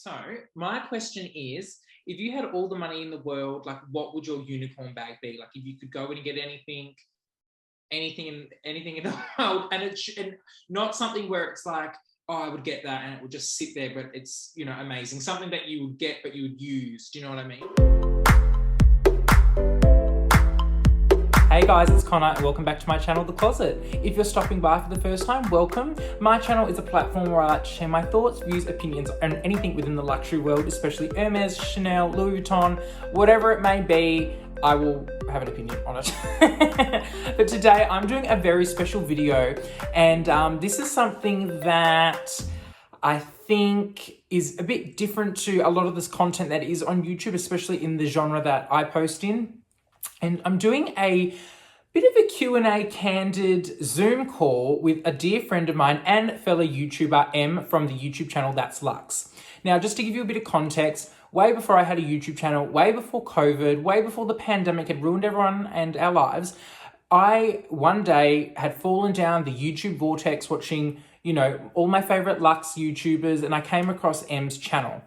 So my question is, if you had all the money in the world, like what would your unicorn bag be? Like if you could go in and get anything in the world, and and not something where it's like, oh, I would get that and it would just sit there, but it's, you know, amazing. Something that you would get but you would use. Do you know what I mean? Hey guys, it's Connor and welcome back to my channel, The Closet. If you're stopping by for the first time, welcome. My channel is a platform where I like to share my thoughts, views, opinions, and anything within the luxury world, especially Hermes, Chanel, Louis Vuitton, whatever it may be, I will have an opinion on it. But today I'm doing a very special video, and this is something that I think is a bit different to a lot of this content that is on YouTube, especially in the genre that I post in. And I'm doing a bit of a Q&A candid Zoom call with a dear friend of mine and fellow YouTuber M from the YouTube channel That's Luxe. Now, just to give you a bit of context, way before I had a YouTube channel, way before COVID, way before the pandemic had ruined everyone and our lives, I one day had fallen down the YouTube vortex watching, you know, all my favorite Luxe YouTubers, and I came across M's channel.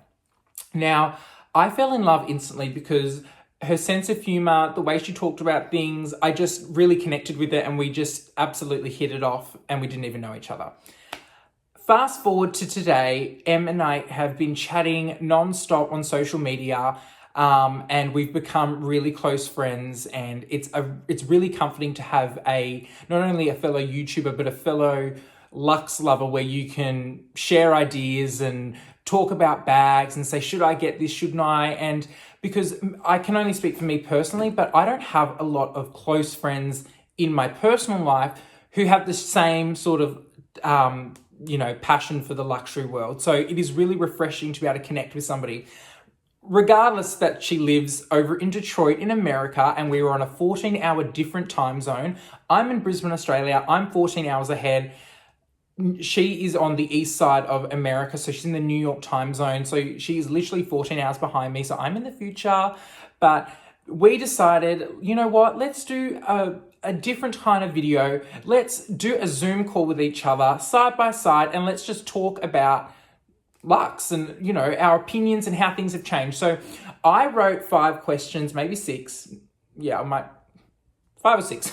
Now, I fell in love instantly because her sense of humor, the way she talked about things, I just really connected with it, and we just absolutely hit it off, and we didn't even know each other. Fast forward to today, Em and I have been chatting non-stop on social media, and we've become really close friends, and it's really comforting to have not only a fellow YouTuber, but a fellow Luxe lover where you can share ideas and talk about bags and say, should I get this, shouldn't I? And because I can only speak for me personally, but I don't have a lot of close friends in my personal life who have the same sort of, passion for the luxury world. So it is really refreshing to be able to connect with somebody, regardless that she lives over in Detroit in America, and we were on a 14-hour different time zone. I'm in Brisbane, Australia. I'm 14 hours ahead. She is on the east side of America, so she's in the New York time zone. So she is literally 14 hours behind me. So I'm in the future, but we decided, you know what, let's do a different kind of video. Let's do a Zoom call with each other side by side, and let's just talk about Luxe and, you know, our opinions and how things have changed. So I wrote 5 questions, maybe 6. Yeah, I might 5 or 6.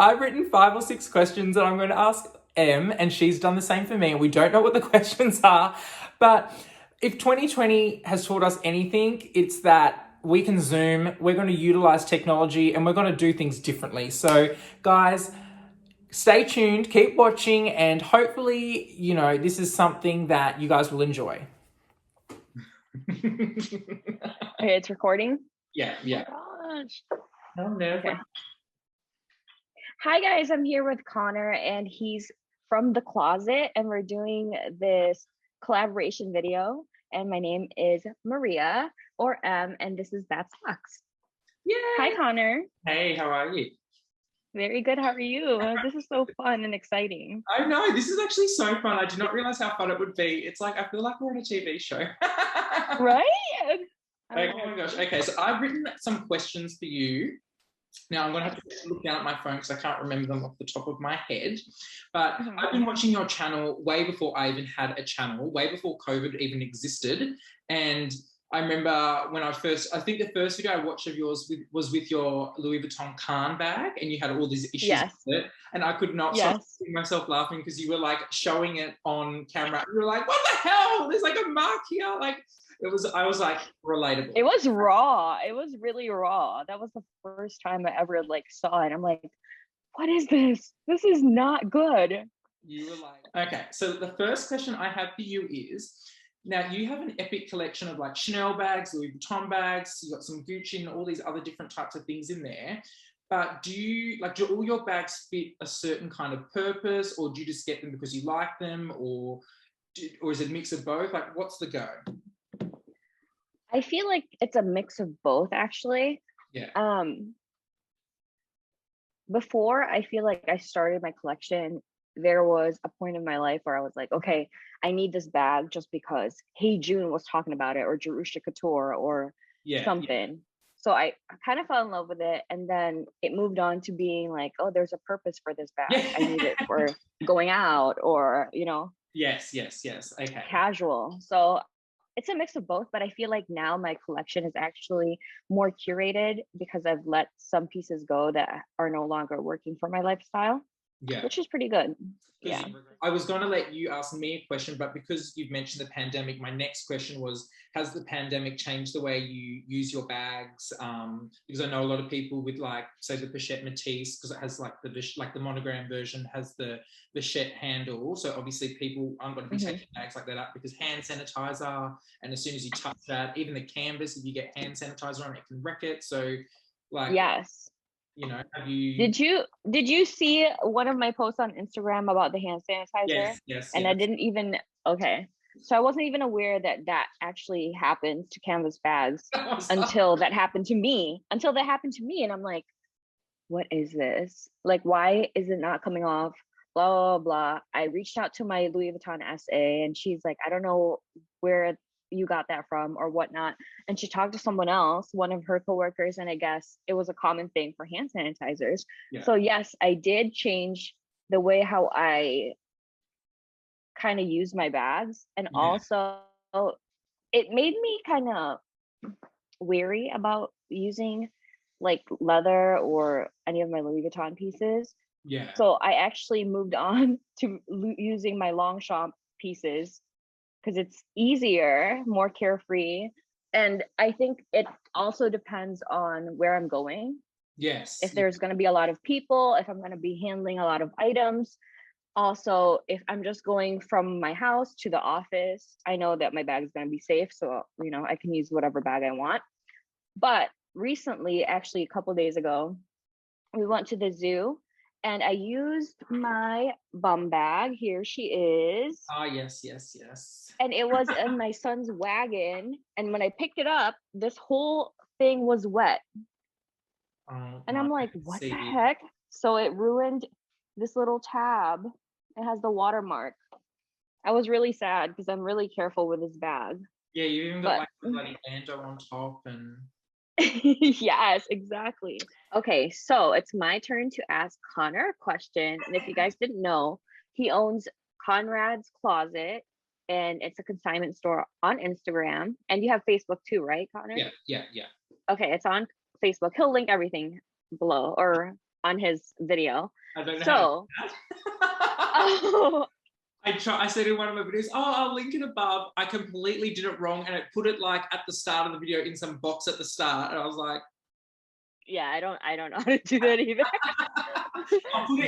I've written 5 or 6 questions that I'm going to ask Em, and she's done the same for me, and we don't know what the questions are. But if 2020 has taught us anything, it's that we can Zoom, we're going to utilize technology, and we're going to do things differently. So guys, stay tuned, keep watching, and hopefully, you know, this is something that you guys will enjoy. Okay, it's recording? Yeah. Oh my gosh. Oh, no. Okay. Hi guys, I'm here with Connor, and he's from The Closet, and we're doing this collaboration video, and my name is Maria, or M, and this is That's Luxe. Yeah. Hi Connor. Hey, how are you? Very good, how are you? This is so fun and exciting. I know, this is actually so fun. I did not realize how fun it would be. It's like, I feel like we're on a TV show. Right? Oh my gosh. Okay, so I've written some questions for you. Now, I'm going to have to look down at my phone because I can't remember them off the top of my head. But I've been watching your channel way before I even had a channel, way before COVID even existed. And I remember when I think the first video I watched of yours was with your Louis Vuitton Cannes bag, and you had all these issues with it. And I could not stop myself laughing because you were like showing it on camera. You were like, what the hell? There's like a mark here. Like, I was like, relatable. It was raw. It was really raw. That was the first time I ever like saw it. I'm like, what is this? This is not good. You were like, okay. So the first question I have for you is, now you have an epic collection of like Chanel bags, Louis Vuitton bags, you got some Gucci and all these other different types of things in there. But do all your bags fit a certain kind of purpose, or do you just get them because you like them, or is it a mix of both? Like, what's the go? I feel like it's a mix of both, actually. Yeah. Before I feel like I started my collection, there was a point in my life where I was like, okay, I need this bag just because Hey June was talking about it, or Jerusha Couture, or something. Yeah. So I kind of fell in love with it, and then it moved on to being like, oh, there's a purpose for this bag. I need it for going out, or, you know, Yes. Okay. casual. So it's a mix of both, but I feel like now my collection is actually more curated because I've let some pieces go that are no longer working for my lifestyle, Yeah. which is pretty good. Yeah. I was going to let you ask me a question, but because you've mentioned the pandemic, my next question was, has the pandemic changed the way you use your bags? Because I know a lot of people with, like, say, the Pochette Matisse, because it has like the monogram version has the Pochette handle. So obviously people aren't going to be taking bags like that up because hand sanitizer, and as soon as you touch that, even the canvas, if you get hand sanitizer on it, can wreck it. So, like, yes. You know, have you? Did you see one of my posts on Instagram about the hand sanitizer? Yes. And I didn't even, okay. So I wasn't even aware that that actually happens to canvas bags until that happened to me. And I'm like, what is this? Like, why is it not coming off? Blah, blah, blah. I reached out to my Louis Vuitton SA and she's like, I don't know where you got that from or whatnot. And she talked to someone else, one of her coworkers, and I guess it was a common thing for hand sanitizers. Yeah. So yes, I did change the way how I kind of use my bags. And also it made me kind of weary about using like leather or any of my Louis Vuitton pieces. Yeah. So I actually moved on to using my Longchamp pieces because it's easier, more carefree. And I think it also depends on where I'm going. Yes. If there's going to be a lot of people, if I'm going to be handling a lot of items. Also, if I'm just going from my house to the office, I know that my bag is going to be safe. So, you know, I can use whatever bag I want. But recently, actually a couple days ago, we went to the zoo and I used my bum bag. Here she is. Ah, yes. And it was in my son's wagon. And when I picked it up, this whole thing was wet. And I'm like, what the heck? So it ruined this little tab. It has the watermark. I was really sad because I'm really careful with this bag. Yeah, you even got like a bloody Lando on top and... Yes, exactly. Okay, so it's my turn to ask Connor a question. And if you guys didn't know, he owns Conrad's Closet, and it's a consignment store on Instagram. And you have Facebook too, right, Connor? Yeah. Okay, it's on Facebook. He'll link everything below or on his video. I don't know oh, I said in one of my videos, I'll link it above. I completely did it wrong and it put it like at the start of the video in some box at the start. And I was like, yeah, I don't know how to do that either.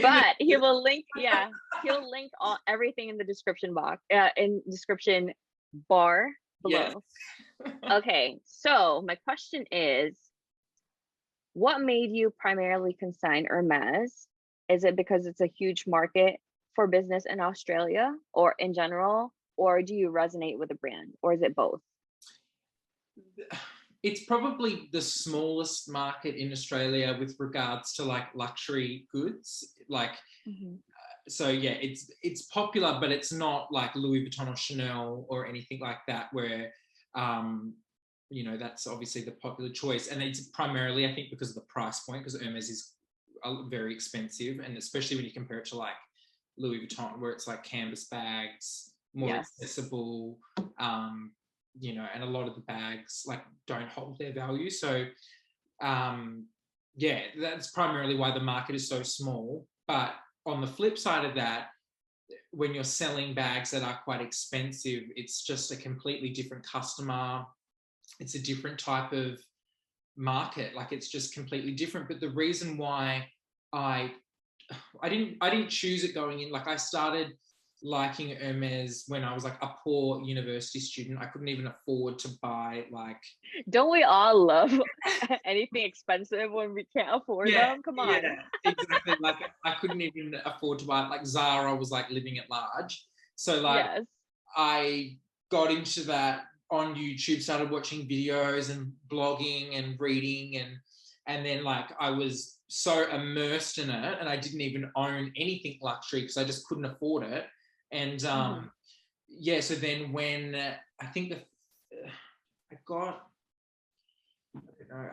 But he will link, he'll link everything in the description box, in description bar below. Yes. Okay, so my question is, what made you primarily consign Hermes? Is it because it's a huge market for business in Australia or in general, or do you resonate with the brand, or is it both? It's probably the smallest market in Australia with regards to like luxury goods. Like, so yeah, it's popular, but it's not like Louis Vuitton or Chanel or anything like that where, you know, that's obviously the popular choice. And it's primarily, I think, because of the price point, because Hermes is very expensive. And especially when you compare it to like Louis Vuitton, where it's like canvas bags, more accessible, you know, and a lot of the bags like don't hold their value. So yeah, that's primarily why the market is so small. But on the flip side of that, when you're selling bags that are quite expensive, it's just a completely different customer. It's a different type of market. Like, it's just completely different. But the reason why I didn't choose it going in, like I started liking Hermes when I was like a poor university student. I couldn't even afford to buy like... Don't we all love anything expensive when we can't afford them? Come on. Yeah, exactly. Like I couldn't even afford to buy it. Like Zara was like living at large. So like I got into that on YouTube, started watching videos and blogging and reading, and then like I was so immersed in it, and I didn't even own anything luxury because I just couldn't afford it. And yeah, so then when I think I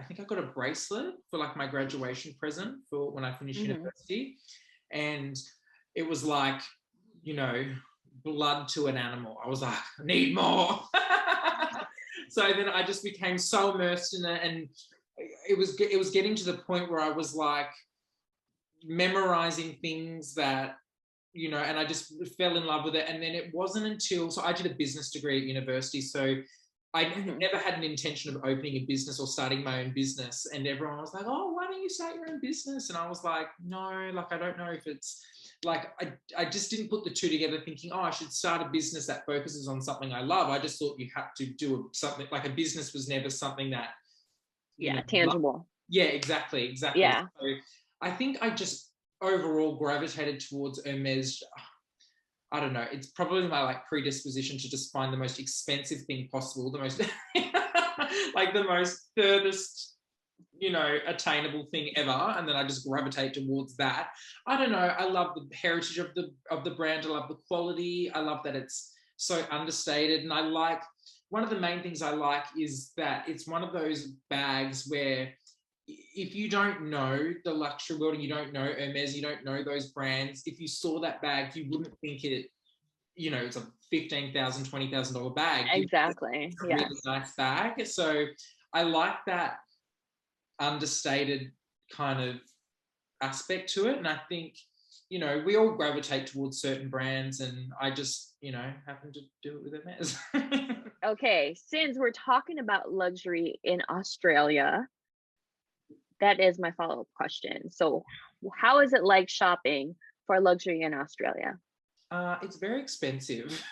think I got a bracelet for like my graduation present for when I finished university, and it was like, you know, blood to an animal. I was like, I need more. So then I just became so immersed in it, and it was getting to the point where I was like memorizing things that, you know, and I just fell in love with it. And then it wasn't until, so I did a business degree at university, so I never had an intention of opening a business or starting my own business. And everyone was like, oh, why don't you start your own business? And I was like, no, like, I don't know if it's like, I just didn't put the two together thinking, oh, I should start a business that focuses on something I love. I just thought you had to do something, like a business was never something that, you know, tangible. Yeah, exactly. Yeah. So I think I just overall gravitated towards Hermes. I don't know, it's probably my like predisposition to just find the most expensive thing possible, the most like the most furthest, you know, attainable thing ever, and then I just gravitate towards that. I don't know, I love the heritage of the brand. I love the quality. I love that it's so understated, and I like, one of the main things I like is that it's one of those bags where if you don't know the luxury world and you don't know Hermes, you don't know those brands, if you saw that bag, you wouldn't think it, you know, it's a $15,000, $20,000 bag. Exactly. It's a really nice bag. So I like that understated kind of aspect to it. And I think, you know, we all gravitate towards certain brands, and I just, you know, happen to do it with Hermes. Okay, since we're talking about luxury in Australia, that is my follow-up question. So how is it like shopping for luxury in Australia? It's very expensive.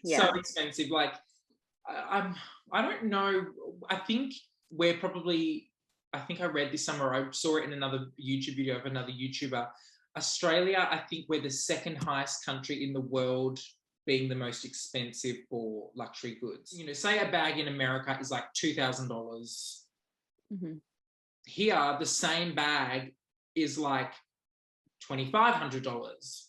Yeah. So expensive. Like, I don't know. I think we're probably, I think I read this somewhere, I saw it in another YouTube video of another YouTuber. Australia, I think we're the second highest country in the world, being the most expensive for luxury goods. You know, say a bag in America is like $2,000. Mm-hmm. Here, the same bag is like $2,500.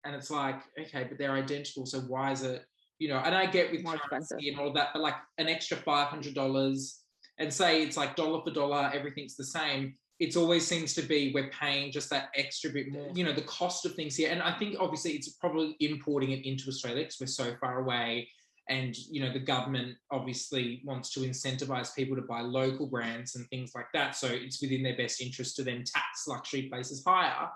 And it's like, okay, but they're identical, so why is it, you know, and I get with more currency expensive and all of that, but like an extra $500, and say it's like dollar for dollar, everything's the same, it always seems to be we're paying just that extra bit more, you know, the cost of things here. And I think obviously it's probably importing it into Australia because we're so far away, and, you know, the government obviously wants to incentivize people to buy local brands and things like that, so it's within their best interest to then tax luxury places higher.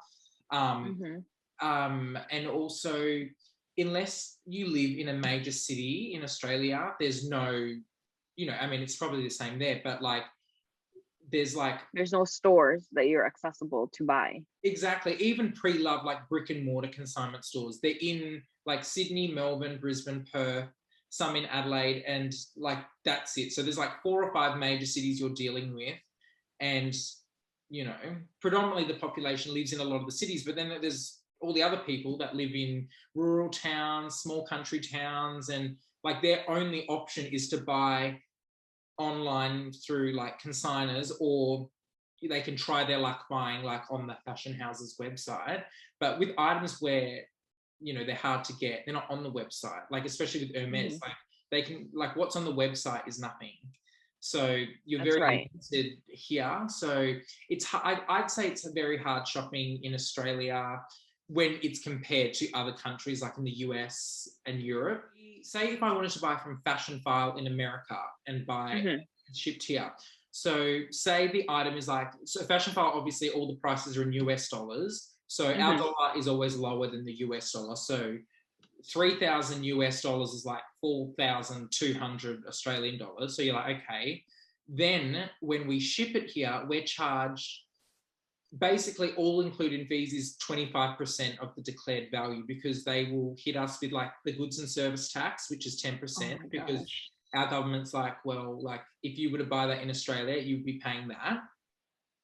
And also, unless you live in a major city in Australia, there's no, you know, I mean, it's probably the same there, but like, there's no stores that you're accessible to buy. Exactly. Even pre-love, like brick and mortar consignment stores, they're in like Sydney, Melbourne, Brisbane, Perth, some in Adelaide, and like that's it. So there's like 4 or 5 major cities you're dealing with, and, you know, predominantly the population lives in a lot of the cities, but then there's all the other people that live in rural towns, small country towns, and like their only option is to buy online through like consigners, or they can try their luck buying like on the fashion house's website. But with items where, you know, they're hard to get, they're not on the website, like especially with Hermes, like they can, like what's on the website is nothing. So you're very limited here. So it's, I'd say it's a very hard shopping in Australia when it's compared to other countries like in the US and Europe. Say if I wanted to buy from Fashion File in America and buy shipped here. So say the item is like, so Fashion File, obviously all the prices are in US dollars. So our dollar is always lower than the US dollar. So 3,000 US dollars is like 4,200 Australian dollars. So you're like, okay. Then when we ship it here, we're charged, basically all included fees is 25% of the declared value, because they will hit us with like the goods and service tax, which is 10%, because our government's like, well, like if you were to buy that in Australia, you'd be paying that.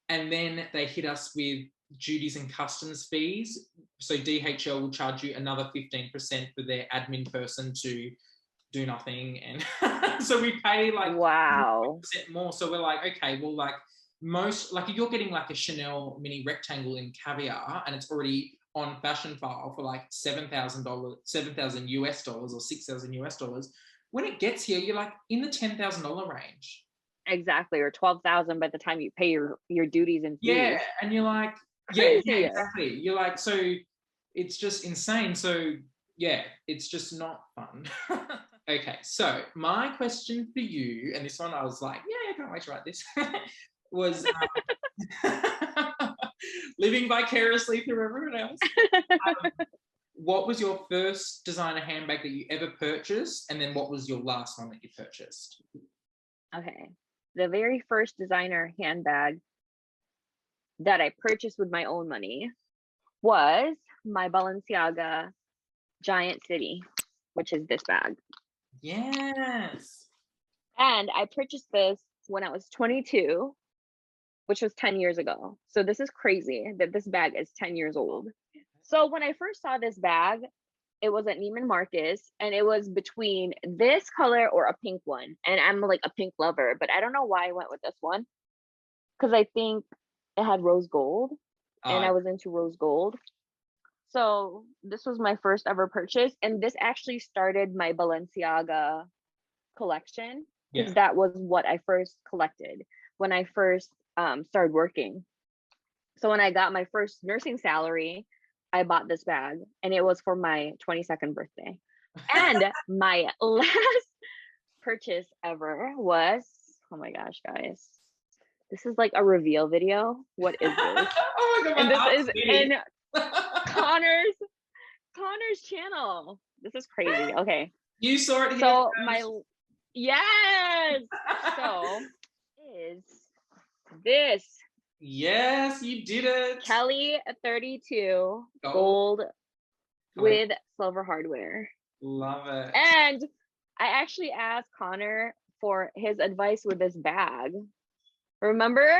And then they hit us with duties and customs fees. So DHL will charge you another 15% for their admin person to do nothing. And so we pay like more. So we're like, okay, well, like most, like if you're getting like a Chanel mini rectangle in caviar and it's already on Fashion File for like $7,000, 7,000 US dollars or 6,000 US dollars, when it gets here, you're like in the $10,000 range. Exactly, or 12,000 by the time you pay your duties and fees. Yeah, and you're like, crazy. Yeah, exactly. You're like, so it's just insane. So yeah, it's just not fun. Okay, so my question for you, and this one I was like, yeah, I can't wait to write this, was living vicariously through everyone else. What was your first designer handbag that you ever purchased? And then what was your last one that you purchased? Okay. The very first designer handbag that I purchased with my own money was my Balenciaga Giant City, which is this bag. Yes. And I purchased this when I was 22, which was 10 years ago. So this is crazy that this bag is 10 years old. So when I first saw this bag, it was at Neiman Marcus, and it was between this color or a pink one. And I'm like a pink lover, but I don't know why I went with this one, because I think it had rose gold, and I was into rose gold. So this was my first ever purchase, and this actually started my Balenciaga collection, because that was what I first collected when I first started working. So when I got my first nursing salary, I bought this bag, and it was for my 22nd birthday. And my last purchase ever was, oh my gosh, guys, this is like a reveal video. What is this? Oh my God, and this is in Connor's channel. This is crazy. Okay. You saw it here. So yes. So is this. Yes, you did it. Kelly 32 gold with silver hardware. Love it. And I actually asked Connor for his advice with this bag. Remember?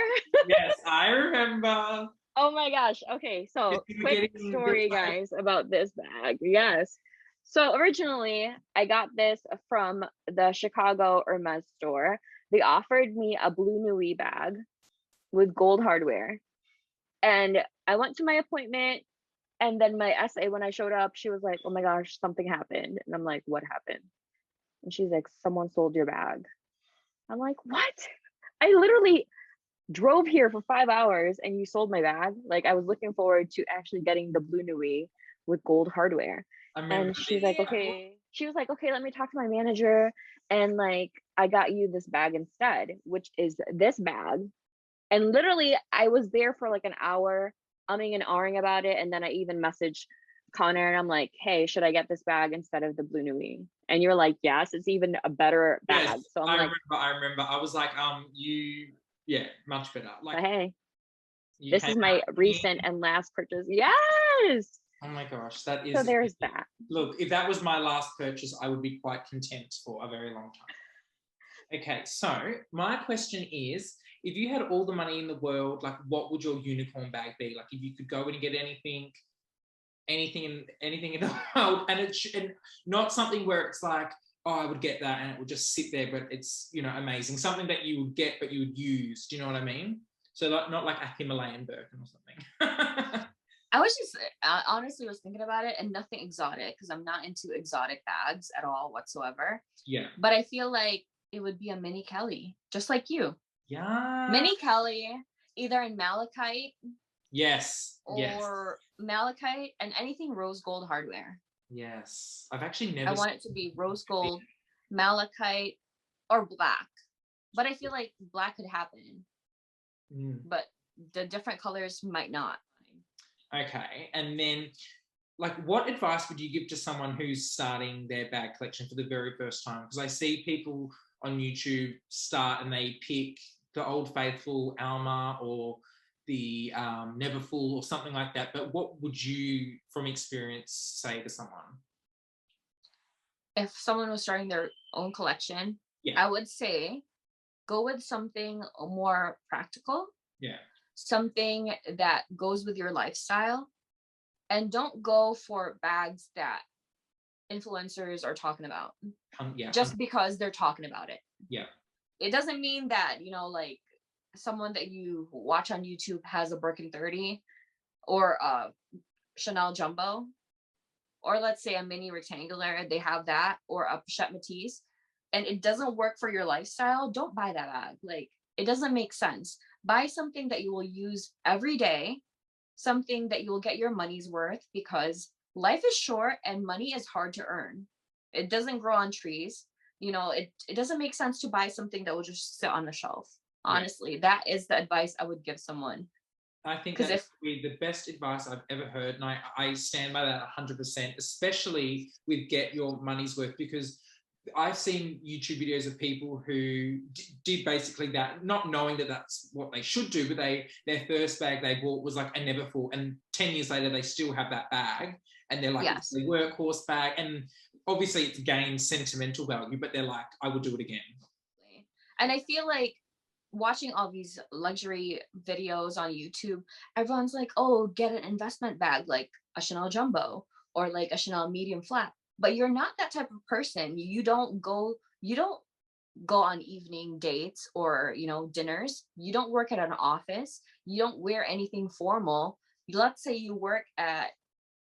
Yes, I remember. Oh my gosh. Okay, so quick story, guys, about this bag. Yes. So originally, I got this from the Chicago Hermes store. They offered me a blue Nuit bag with gold hardware. And I went to my appointment, and then my SA, when I showed up, she was like, oh my gosh, something happened. And I'm like, what happened? And she's like, someone sold your bag. I'm like, what? I literally drove here for 5 hours and you sold my bag. Like, I was looking forward to actually getting the blue Nuit with gold hardware. And she's like, okay. She was like, okay, let me talk to my manager. And like, I got you this bag instead, which is this bag. And literally, I was there for like an hour, umming and ahhing about it. And then I even messaged Connor, and I'm like, hey, should I get this bag instead of the blue Nuit? And you're like, yes, it's even a better bag. Yes, so I remember. I was like, much better. Like, hey, this is my recent and last purchase. Yes. Oh my gosh, that is. So there's that. Look, if that was my last purchase, I would be quite content for a very long time. Okay, so my question is, if you had all the money in the world, like, what would your unicorn bag be? Like, if you could go in and get anything in the world, and not something where it's like, oh, I would get that and it would just sit there, but it's, amazing. Something that you would get, but you would use. Do you know what I mean? So not like a Himalayan Birkin or something. I was just honestly was thinking about it, and nothing exotic, because I'm not into exotic bags at all whatsoever. Yeah. But I feel like it would be a mini Kelly, just like you. Yeah. Mini Kelly, either in malachite. Yes. Or malachite, and anything rose gold hardware. Yes. I've actually never. I want it to be rose gold, malachite, or black. But I feel like black could happen. But the different colors might not. Okay. And then, like, what advice would you give to someone who's starting their bag collection for the very first time? Because I see people on YouTube start and they pick the Old Faithful Alma or the Neverfull or something like that. But what would you, from experience, say to someone? If someone was starting their own collection, I would say go with something more practical. Yeah. Something that goes with your lifestyle, and don't go for bags that influencers are talking about just because they're talking about it. Yeah. It doesn't mean that, like someone that you watch on YouTube has a Birkin 30 or a Chanel Jumbo, or let's say a mini rectangular, they have that, or a Pochette Métis, and it doesn't work for your lifestyle. Don't buy that bag. Like, it doesn't make sense. Buy something that you will use every day, something that you will get your money's worth, because life is short and money is hard to earn. It doesn't grow on trees. It doesn't make sense to buy something that will just sit on the shelf. Honestly, that is the advice I would give someone. I think that's the best advice I've ever heard. And I stand by that 100%, especially with get your money's worth, because I've seen YouTube videos of people who did basically that, not knowing that that's what they should do, but their first bag they bought was like a Neverfull, and 10 years later they still have that bag, and they're like, yes, it's a workhorse bag, and obviously it's gained sentimental value, but they're like, I would do it again. And I feel like watching all these luxury videos on YouTube, everyone's like, oh, get an investment bag like a Chanel Jumbo or like a Chanel medium flat. But you're not that type of person. You don't go on evening dates or, dinners. You don't work at an office. You don't wear anything formal. Let's say you work at,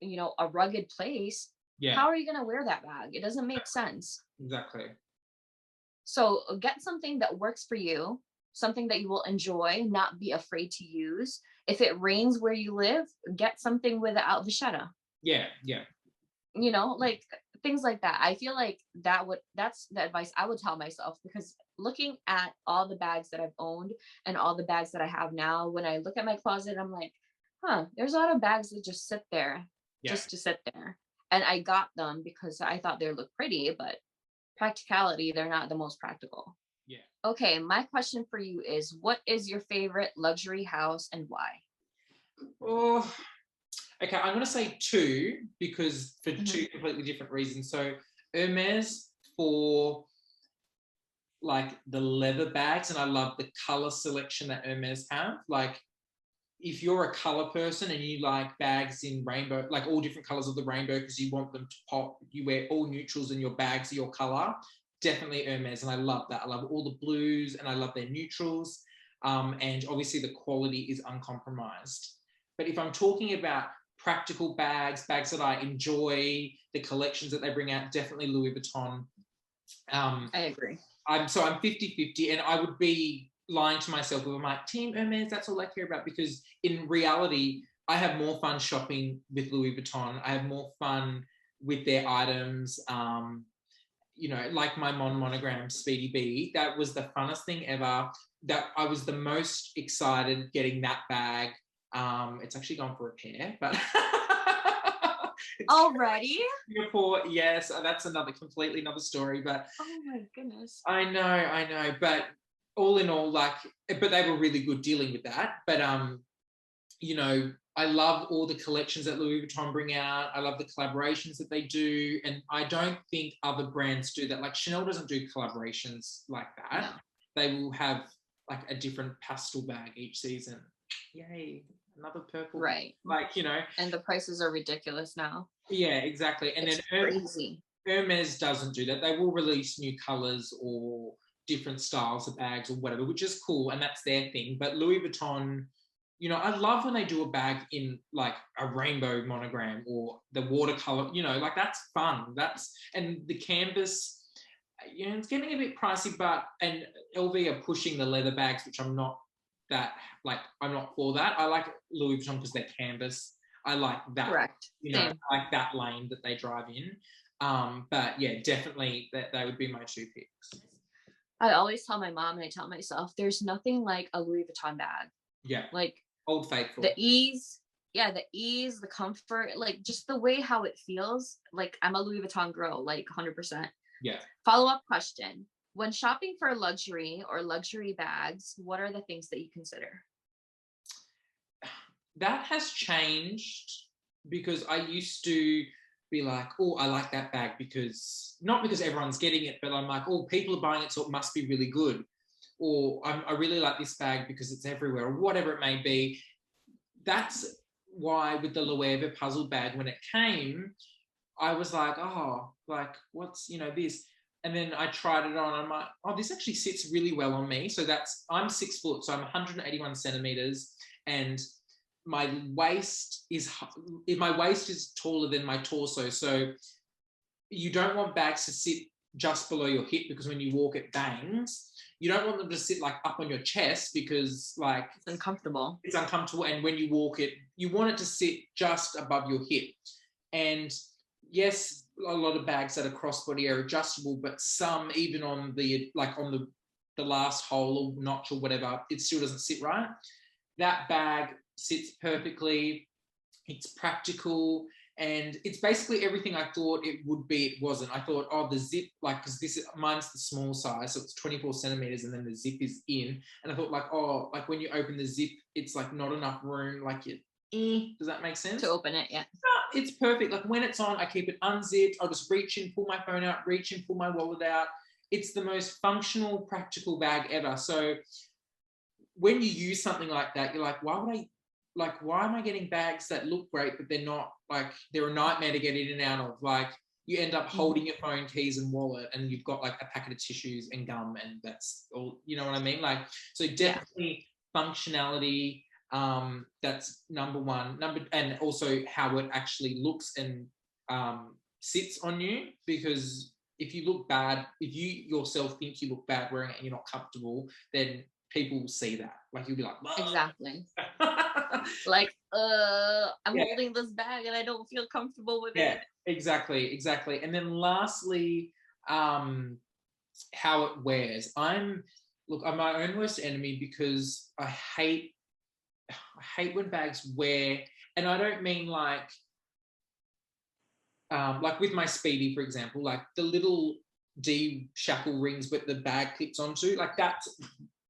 a rugged place. Yeah. How are you going to wear that bag? It doesn't make sense. Exactly. So get something that works for you, something that you will enjoy, not be afraid to use. If it rains where you live, get something without vachetta. Yeah. Like things like that. I feel like that's the advice I would tell myself, because looking at all the bags that I've owned and all the bags that I have now, when I look at my closet, I'm like, there's a lot of bags that just sit there, just to sit there. And I got them because I thought they looked pretty, but practicality, they're not the most practical. Yeah. Okay, my question for you is, what is your favorite luxury house and why? Oh, okay, I'm going to say two, because for two completely different reasons. So Hermes for like the leather bags, and I love the color selection that Hermes have. Like, if you're a color person and you like bags in rainbow, like all different colors of the rainbow, because you want them to pop, you wear all neutrals in your bags, your color, definitely Hermes. And I love that. I love all the blues and I love their neutrals. And obviously the quality is uncompromised. But if I'm talking about practical bags that I enjoy, the collections that they bring out, definitely Louis Vuitton. I agree. I'm 50-50, and I would be lying to myself if I'm like, Team Hermes, that's all I care about, because in reality, I have more fun shopping with Louis Vuitton. I have more fun with their items. Like my monogram Speedy B, that was the funnest thing ever. That I was the most excited getting that bag. It's actually gone for repair, but already Singapore, yes, that's completely another story. But oh my goodness, I know, but all in all, but they were really good dealing with that. But I love all the collections that Louis Vuitton bring out. I love the collaborations that they do, and I don't think other brands do that. Like Chanel doesn't do collaborations like that. No. They will have like a different pastel bag each season. Yay, another purple. Right. And the prices are ridiculous now. Yeah, exactly. And it's then crazy. Hermes doesn't do that. They will release new colors or different styles of bags or whatever, which is cool, and that's their thing. But Louis Vuitton, I love when they do a bag in like a rainbow monogram or the watercolor, like that's fun. And the canvas, it's getting a bit pricey, and LV are pushing the leather bags, which I'm not for that. I like Louis Vuitton because they're canvas. I like that. Correct. I like that lane that they drive in. But yeah, definitely they would be my two picks. I always tell my mom and I tell myself, there's nothing like a Louis Vuitton bag. Yeah. Like Old Faithful. The ease, the comfort, like just the way how it feels. Like I'm a Louis Vuitton girl, like 100%. Yeah. Follow-up question. When shopping for luxury or luxury bags, what are the things that you consider? That has changed, because I used to be like, oh, I like that bag not because everyone's getting it, but I'm like, oh, people are buying it, so it must be really good. Or I really like this bag because it's everywhere, or whatever it may be. That's why with the Loewe puzzle bag, when it came, I was like, oh, like what's, this? And then I tried it on. I'm like, oh, this actually sits really well on me. So I'm 6 foot, so I'm 181 centimeters, and my waist is taller than my torso. So you don't want bags to sit just below your hip, because when you walk, it bangs. You don't want them to sit like up on your chest, because like it's uncomfortable. And when you walk you want it to sit just above your hip. And yes, a lot of bags that are crossbody are adjustable, but some, even on the last hole or notch or whatever, it still doesn't sit right. That bag sits perfectly. It's practical, and it's basically everything I thought it would be. It wasn't. I thought, oh, the zip, like, because mine's the small size, so it's 24 centimeters, and then the zip is in. And I thought, like, oh, like when you open the zip, it's like not enough room. Like, does that make sense? To open it, yeah. No, it's perfect. Like when it's on, I keep it unzipped. I'll just reach in, pull my phone out, reach in, pull my wallet out. It's the most functional, practical bag ever. So when you use something like that, you're like, why am I getting bags that look great, but they're not, like, they're a nightmare to get in and out of. Like, you end up holding your phone, keys, and wallet, and you've got like a packet of tissues and gum, and that's all, you know what I mean? Like, so definitely functionality, that's number one. And also how it actually looks and sits on you, because if you look bad, if you yourself think you look bad wearing it and you're not comfortable, then people will see that. Like, you'll be like, whoa. Exactly. Like, I'm holding this bag and I don't feel comfortable with it. Exactly. And then lastly, how it wears. I'm my own worst enemy, because I hate when bags wear, and I don't mean like with my Speedy, for example, like the little D shackle rings but the bag clips onto, like that's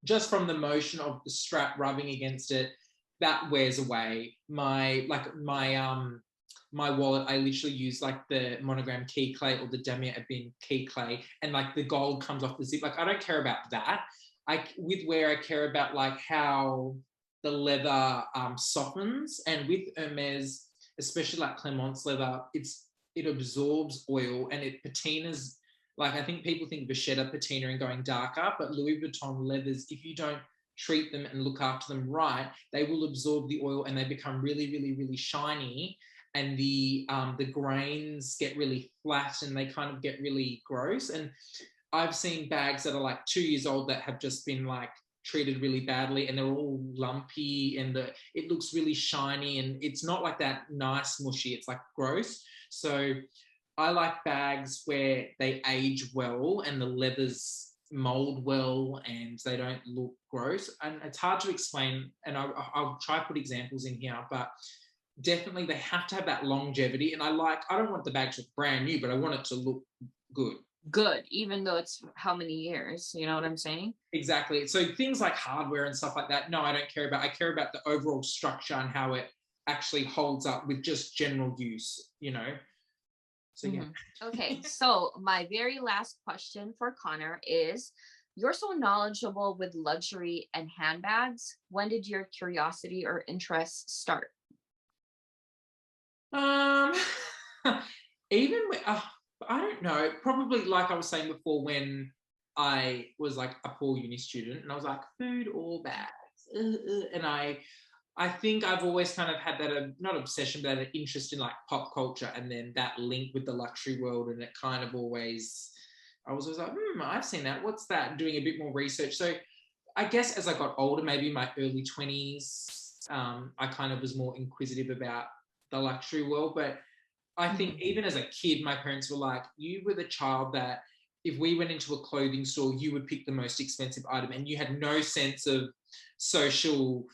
just from the motion of the strap rubbing against it, that wears away. My wallet, I literally use like the monogram key clay or the Damien Abin key clay, and like the gold comes off the zip. Like, I don't care about that. With wear, I care about like how the leather softens, and with Hermes, especially like Clement's leather, it absorbs oil and it patinas. Like, I think people think Vachetta patina and going darker, but Louis Vuitton leathers, if you don't treat them and look after them right, they will absorb the oil and they become really, really, really shiny. And the grains get really flat and they kind of get really gross. And I've seen bags that are like 2 years old that have just been like treated really badly, and they're all lumpy, and it looks really shiny, and it's not like that nice mushy, it's like gross. So I like bags where they age well and the leathers mold well and they don't look gross. And it's hard to explain, and I'll try to put examples in here, but definitely they have to have that longevity. And I don't want the bag to look brand new, but I want it to look good, even though it's how many years, you know what I'm saying? Exactly. So things like hardware and stuff like that, no, I don't care about. I care about the overall structure and how it actually holds up with just general use, you know? So yeah. Okay, so my very last question for Connor is, you're so knowledgeable with luxury and handbags. When did your curiosity or interest start? Even I don't know, probably like I was saying before, when I was like a poor uni student and I was like, food or bags, and I think I've always kind of had that, not obsession, but an interest in like pop culture, and then that link with the luxury world, and it kind of always, I was always like, I've seen that, what's that, doing a bit more research. So I guess as I got older, maybe in my early 20s, I kind of was more inquisitive about the luxury world. But I think even as a kid, my parents were like, you were the child that if we went into a clothing store, you would pick the most expensive item, and you had no sense of social,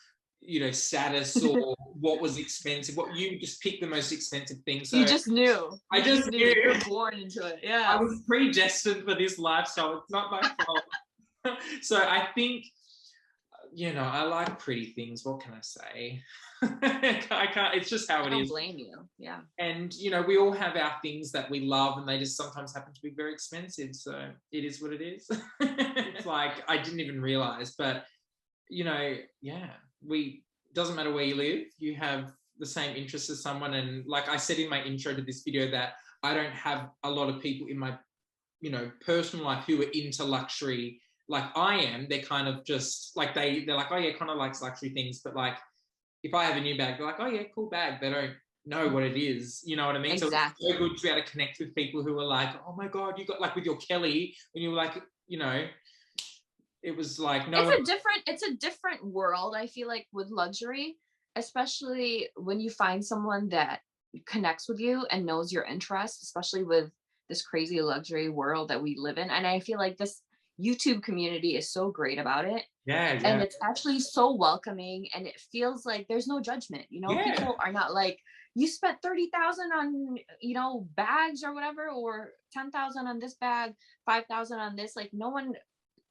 status or what was expensive. What you just pick the most expensive thing. So you just knew. I just knew. You were born into it. Yeah. I was predestined for this lifestyle. It's not my fault. So I think, I like pretty things. What can I say? I can't. It's just how it is. I don't blame you. Yeah. And we all have our things that we love, and they just sometimes happen to be very expensive. So it is what it is. It's like I didn't even realize, but doesn't matter where you live, you have the same interests as someone. And like I said in my intro to this video, that I don't have a lot of people in my, personal life who are into luxury like I am. They're kind of just like, they're like, oh yeah, Connor likes luxury things. But like, if I have a new bag, they're like, oh yeah, cool bag. They don't know what it is. You know what I mean? Exactly. So it's so good to be able to connect with people who are like, oh my God, you got, like with your Kelly, when you were like, it was like, it's a different world, I feel like, with luxury, especially when you find someone that connects with you and knows your interests, especially with this crazy luxury world that we live in. And I feel like this YouTube community is so great about it. Yeah, And yeah. it's actually so welcoming, and it feels like there's no judgment. You know, Yeah. people are not like, you spent 30,000 on, you know, bags or whatever, or 10,000 on this bag, 5,000 on this. Like, no one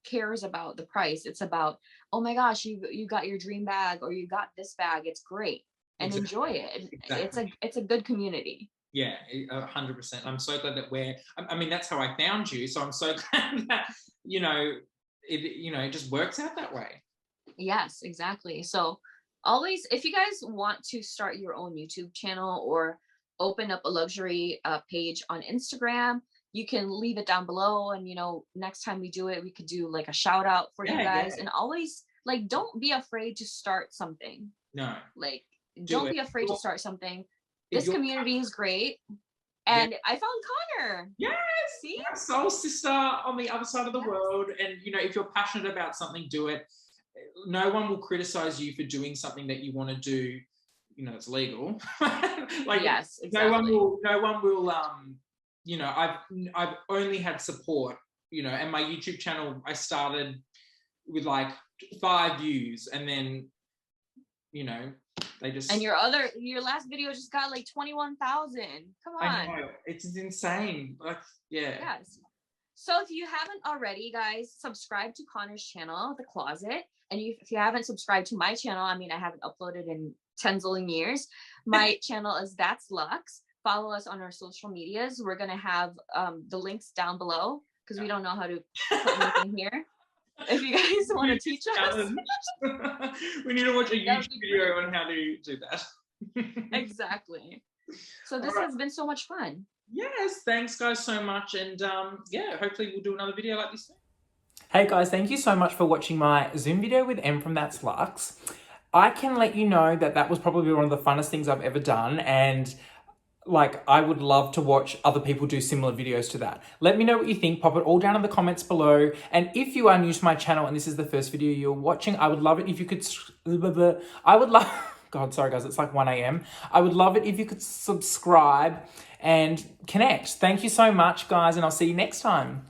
cares about the price. It's about, oh my gosh, you got your dream bag, or you got this bag. It's great, and enjoy it. Exactly. It's a good community. Yeah, 100%. I'm so glad that I mean, that's how I found you. So I'm so glad that, you know, it just works out that way. Yes, exactly. So always, if you guys want to start your own YouTube channel or open up a luxury page on Instagram, you can leave it down below. And, you know, next time we do it, we could do like a shout out for you guys. Yeah. And always, like, don't be afraid to start something. No. Like, don't be afraid to start something. This community is great. Yeah. And I found Connor. Yes, see, my soul sister on the other side of the world. And, you know, if you're passionate about something, do it. No one will criticize you for doing something that you want to do. You know, it's legal. Like, yes, exactly. No one will. You know, I've only had support. You know, and my YouTube channel, I started with like 5 views, and then, you know, they just. And your last video just got like 21,000. Come on. I know, it's insane. Like, yeah. Yes. So if you haven't already, guys, subscribe to Connor's channel, The Closet. And if you haven't subscribed to my channel, I mean, I haven't uploaded in 10 zillion years. My channel is That's Luxe. Follow us on our social medias. We're going to have the links down below, because we don't know how to put anything here. If you guys want to teach us. We need to watch a YouTube video on how to do that. Exactly. So this has been so much fun. Yes, thanks guys so much, and yeah, hopefully we'll do another video like this soon. Hey guys, thank you so much for watching my Zoom video with Em from That's Luxe. I can let you know that that was probably one of the funnest things I've ever done, and like, I would love to watch other people do similar videos to that. Let me know what you think. Pop it all down in the comments below. And if you are new to my channel and this is the first video you're watching, I would love it if you could... God, sorry guys, it's like 1 a.m. I would love it if you could subscribe and connect. Thank you so much, guys, and I'll see you next time.